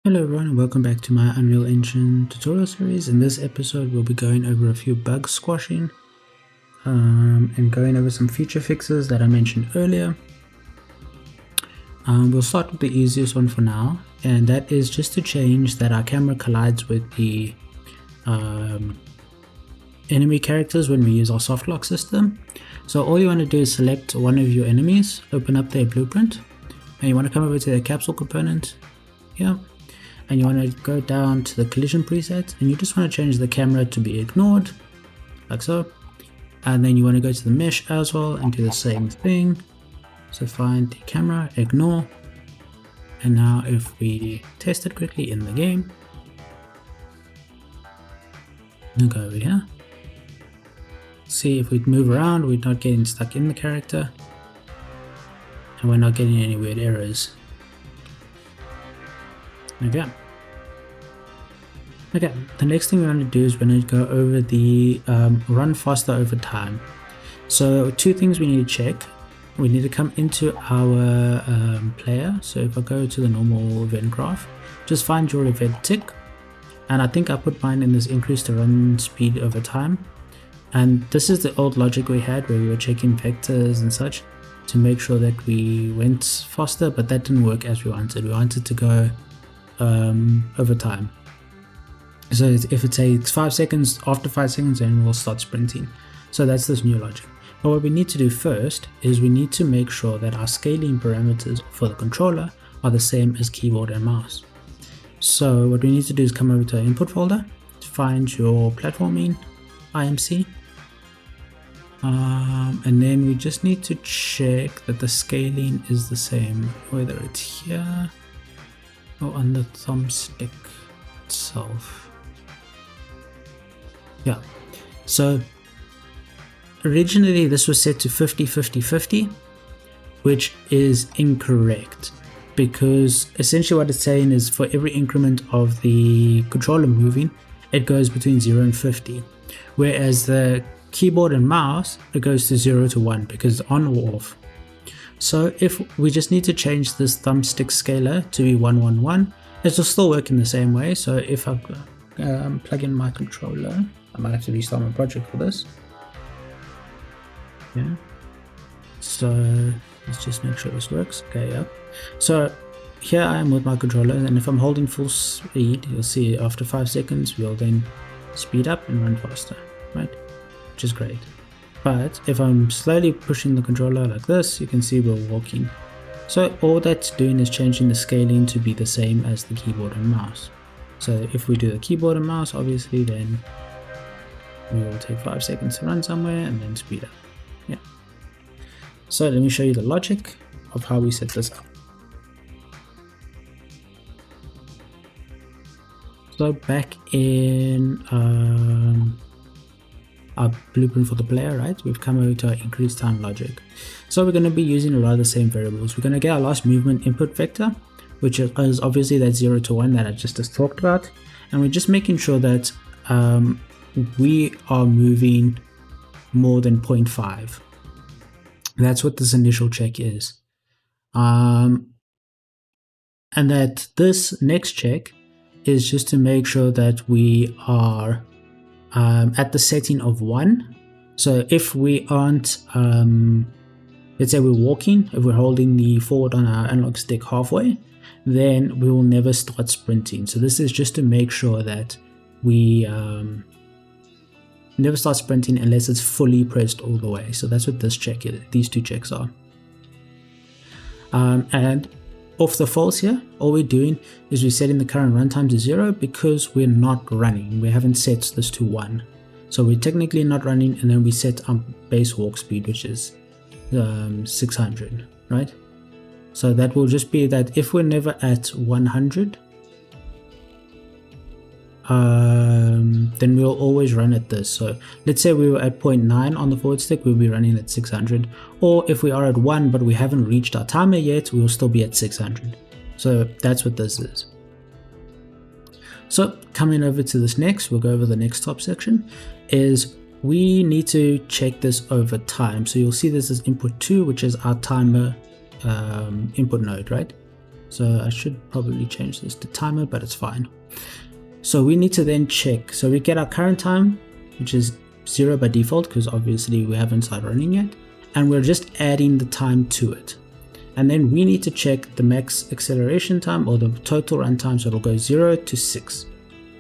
Hello everyone and welcome back to my Unreal Engine tutorial series. In this episode we'll be going over a few bug squashing and going over some feature fixes that I mentioned earlier. We'll start with the easiest one for now, and that is just to change that our camera collides with the enemy characters when we use our soft lock system. So all you want to do is select one of your enemies, open up their blueprint, and you want to come over to the capsule component here. And you want to go down to the collision preset, and you just want to change the camera to be ignored, like so. And then you want to go to the mesh as well and do the same thing. So find the camera, ignore, and now if we test it quickly in the game, we'll go over here. See if we move around, we're not getting stuck in the character, and we're not getting any weird errors. Okay, the next thing we want to do is we're going to go over the run faster over time. So two things we need to check. We need to come into our player. So if I go to the normal event graph, just find your event tick. And I think I put mine in this increase the run speed over time. And this is the old logic we had where we were checking vectors and such to make sure that we went faster, but that didn't work as we wanted. We wanted to go over time. So if it takes 5 seconds, after 5 seconds then we'll start sprinting. So that's this new logic. But what we need to do first is we need to make sure that our scaling parameters for the controller are the same as keyboard and mouse. So what we need to do is come over to our input folder, find your platforming IMC, and then we just need to check that the scaling is the same, whether it's here or on the thumbstick itself. Yeah, so originally this was set to 50-50-50, which is incorrect, because essentially what it's saying is for every increment of the controller moving, it goes between 0 and 50, whereas the keyboard and mouse, it goes to 0 to 1 because it's on or off. So if we just need to change this thumbstick scaler to be 111, it will still work in the same way. So if I plug in my controller, I might have to restart my project for this. Yeah. So let's just make sure this works. Okay, yeah. So here I am with my controller, and if I'm holding full speed, you'll see after 5 seconds, we'll then speed up and run faster, right? Which is great. But if I'm slowly pushing the controller like this, you can see we're walking. So all that's doing is changing the scaling to be the same as the keyboard and mouse. So if we do the keyboard and mouse, obviously then we will take 5 seconds to run somewhere and then speed up. Yeah. So let me show you the logic of how we set this up. So back in our blueprint for the player, right, we've come over to our increase time logic. So we're going to be using a lot of the same variables. We're going to get our last movement input vector, which is obviously that 0 to 1 that I just talked about, and we're just making sure that we are moving more than 0.5. That's what this initial check is, and that this next check is just to make sure that we are at the setting of 1. So if we aren't, let's say we're walking, if we're holding the forward on our analog stick halfway, then we will never start sprinting. So this is just to make sure that we never start sprinting unless it's fully pressed all the way. So that's what this check is. These two checks are. And off the false here, all we're doing is we're setting the current runtime to 0 because we're not running. We haven't set this to 1. So we're technically not running, and then we set our base walk speed, which is 600, right? So that will just be that if we're never at 100, then we'll always run at this. So let's say we were at 0.9 on the forward stick, we'll be running at 600. Or if we are at 1 but we haven't reached our timer yet, we'll still be at 600. So that's what this is. So coming over to this next, we'll go over the next top section, is we need to check this over time. So you'll see this is input 2, which is our timer input node, right? So I should probably change this to timer, but it's fine. So we need to then check. So we get our current time, which is 0 by default, because obviously we haven't started running yet. And we're just adding the time to it. And then we need to check the max acceleration time or the total run time. So it'll go 0 to 6.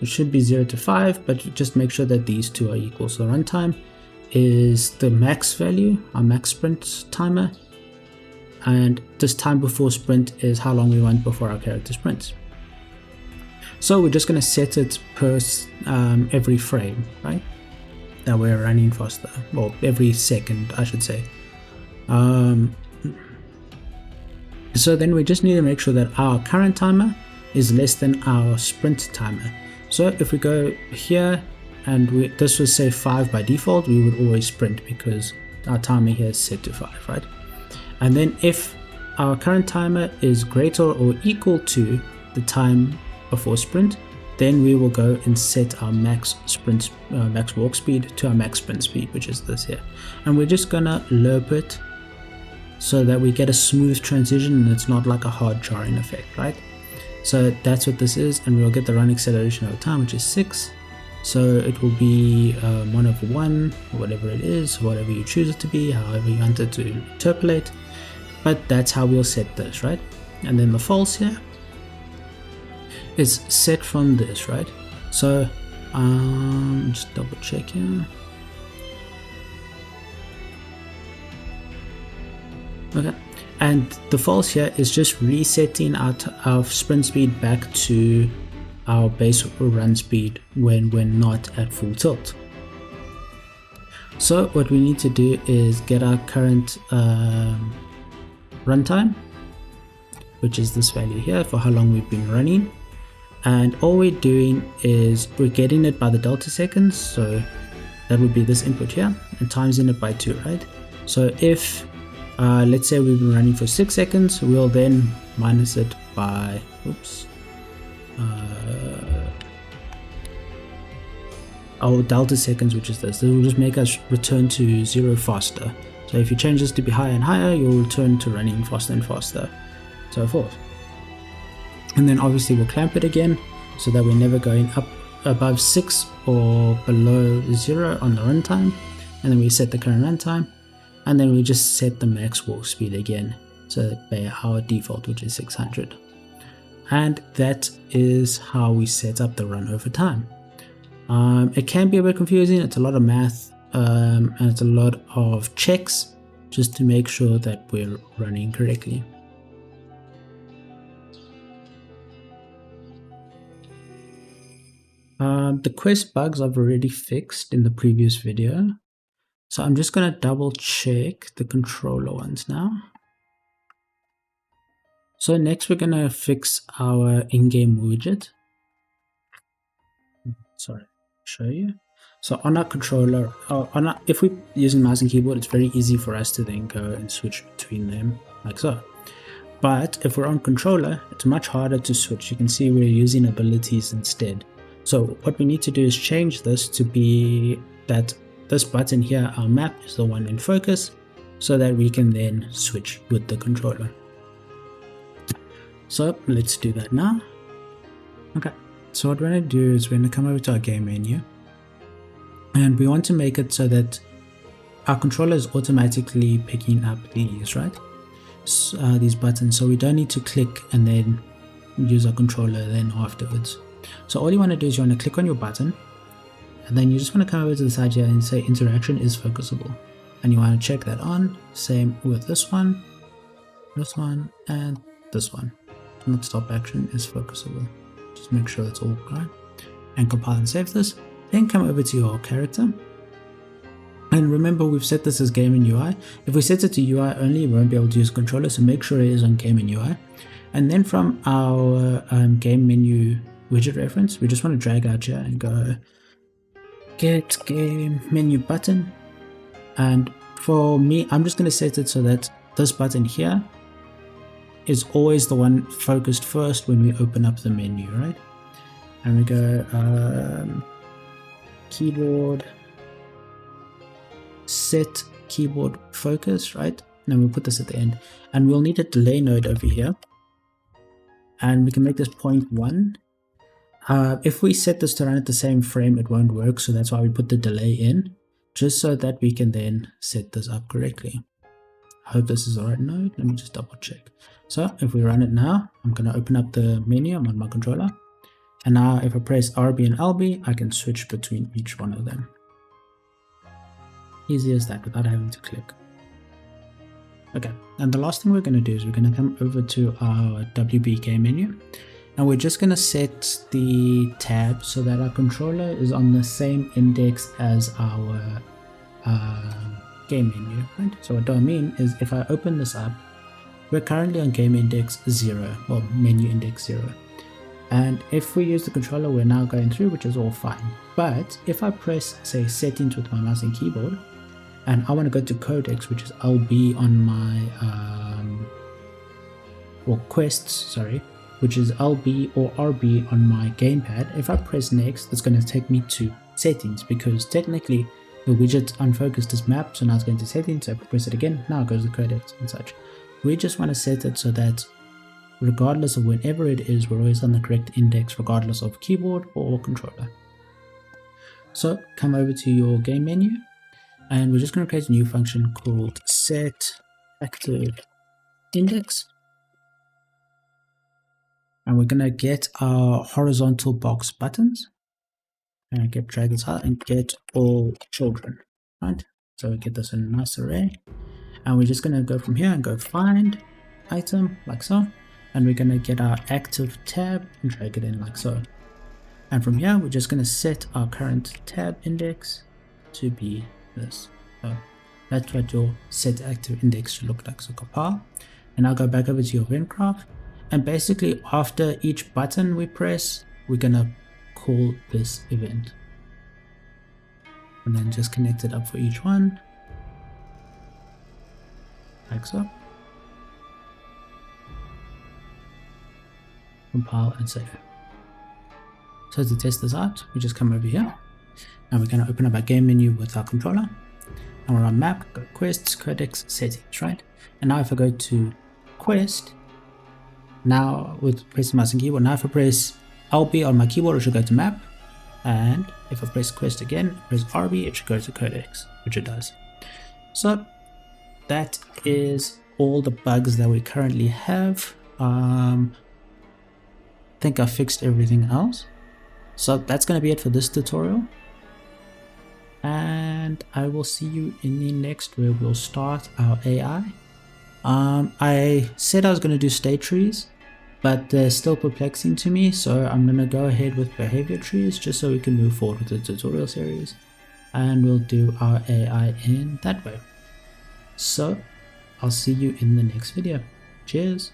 It should be 0 to 5, but just make sure that these two are equal. So runtime is the max value, our max sprint timer. And this time before sprint is how long we want before our character sprints. So we're just going to set it per every frame, right? That we're running faster, or every second, I should say. So then we just need to make sure that our current timer is less than our sprint timer. So if we go here and this was say 5 by default, we would always sprint because our timer here is set to 5, right? And then if our current timer is greater or equal to the time before sprint, then we will go and set our max sprint, max walk speed to our max sprint speed, which is this here. And we're just gonna loop it so that we get a smooth transition and it's not like a hard jarring effect, right? So that's what this is, and we'll get the run acceleration over time, which is 6. So it will be 1/1, or whatever it is, whatever you choose it to be, however you want it to interpolate. But that's how we'll set this, right? And then the false here is set from this, right? So just double check here. Okay, and the false here is just resetting our sprint speed back to our base run speed when we're not at full tilt. So what we need to do is get our current runtime, which is this value here for how long we've been running, and all we're doing is we're getting it by the delta seconds, so that would be this input here, and timesing it by 2, right? So if let's say we've been running for 6 seconds, we'll then minus it by our delta seconds, which is this. This will just make us return to 0 faster. So if you change this to be higher and higher, you'll return to running faster and faster, so forth. And then obviously we'll clamp it again so that we're never going up above 6 or below 0 on the runtime. And then we set the current runtime, and then we just set the max walk speed again, so by our default, which is 600. And that is how we set up the run over time. It can be a bit confusing. It's a lot of math and it's a lot of checks just to make sure that we're running correctly. The quest bugs I've already fixed in the previous video. So I'm just going to double check the controller ones now. So next we're going to fix our in-game widget. Sorry, show you. So on our controller, if we're using mouse and keyboard, it's very easy for us to then go and switch between them like so. But if we're on controller, it's much harder to switch. You can see we're using abilities instead. So what we need to do is change this to be that this button here, our map, is the one in focus, so that we can then switch with the controller. So let's do that now. Okay, so what we're going to do is we're going to come over to our game menu, and we want to make it so that our controller is automatically picking up these, right? These buttons, so we don't need to click and then use our controller then afterwards. So all you want to do is you want to click on your button, and then you just want to come over to the side here and say interaction is focusable, and you want to check that on. Same with this one, and this one. Not stop action is focusable. Just make sure that's all right, and compile and save this. Then come over to your character, and remember we've set this as game and UI. If we set it to UI only, we won't be able to use controller, so make sure it is on game and UI. And then from our game menu widget reference, we just want to drag out here and go get game menu button, and for me I'm just going to set it so that this button here is always the one focused first when we open up the menu, right? And we go keyboard set keyboard focus, right? And then we'll put this at the end, and we'll need a delay node over here and we can make this 0.1. If we set this to run at the same frame, it won't work, so that's why we put the delay in, just so that we can then set this up correctly. I hope this is the right node. Let me just double check. So if we run it now, I'm going to open up the menu. I'm on my controller. And now if I press RB and LB, I can switch between each one of them. Easy as that, without having to click. Okay, and the last thing we're going to do is we're going to come over to our WB game menu. And we're just going to set the tab so that our controller is on the same index as our game menu, right? So what do I mean is if I open this up, we're currently on game index 0, or menu index 0. And if we use the controller, we're now going through, which is all fine. But if I press, say, settings with my mouse and keyboard, and I want to go to codecs, which is LB on my, or quests, sorry, which is LB or RB on my gamepad. If I press next, it's going to take me to settings, because technically the widget unfocused is mapped, so now it's going to settings. So if I press it again, now it goes to codecs and such. We just want to set it so that regardless of whenever it is, we're always on the correct index, regardless of keyboard or controller. So come over to your game menu, and we're just going to create a new function called set active index. And we're going to get our horizontal box buttons. And get drag this out and get all children, right? So we get this in a nice array, and we're just going to go from here and go find item like so, and we're going to get our active tab and drag it in like so. And from here we're just going to set our current tab index to be this. So that's what your set active index should look like. So compile, and I'll go back over to your event graph, and basically after each button we press, we're going to call this event, and then just connect it up for each one like so. Compile and save. So to test this out, we just come over here and we're going to open up our game menu with our controller, and we're on map, go quests, codecs, settings, right? And now if I go to quest, now with pressing mouse and keyboard, now if I press LB on my keyboard, it should go to map, and if I press quest again, press RB, it should go to codecs, which it does. So that is all the bugs that we currently have. I think I fixed everything else. So that's going to be it for this tutorial, and I will see you in the next, where we'll start our AI. I said I was going to do state trees, but they're still perplexing to me, so I'm going to go ahead with behavior trees just so we can move forward with the tutorial series, and we'll do our AI in that way. So I'll see you in the next video. Cheers!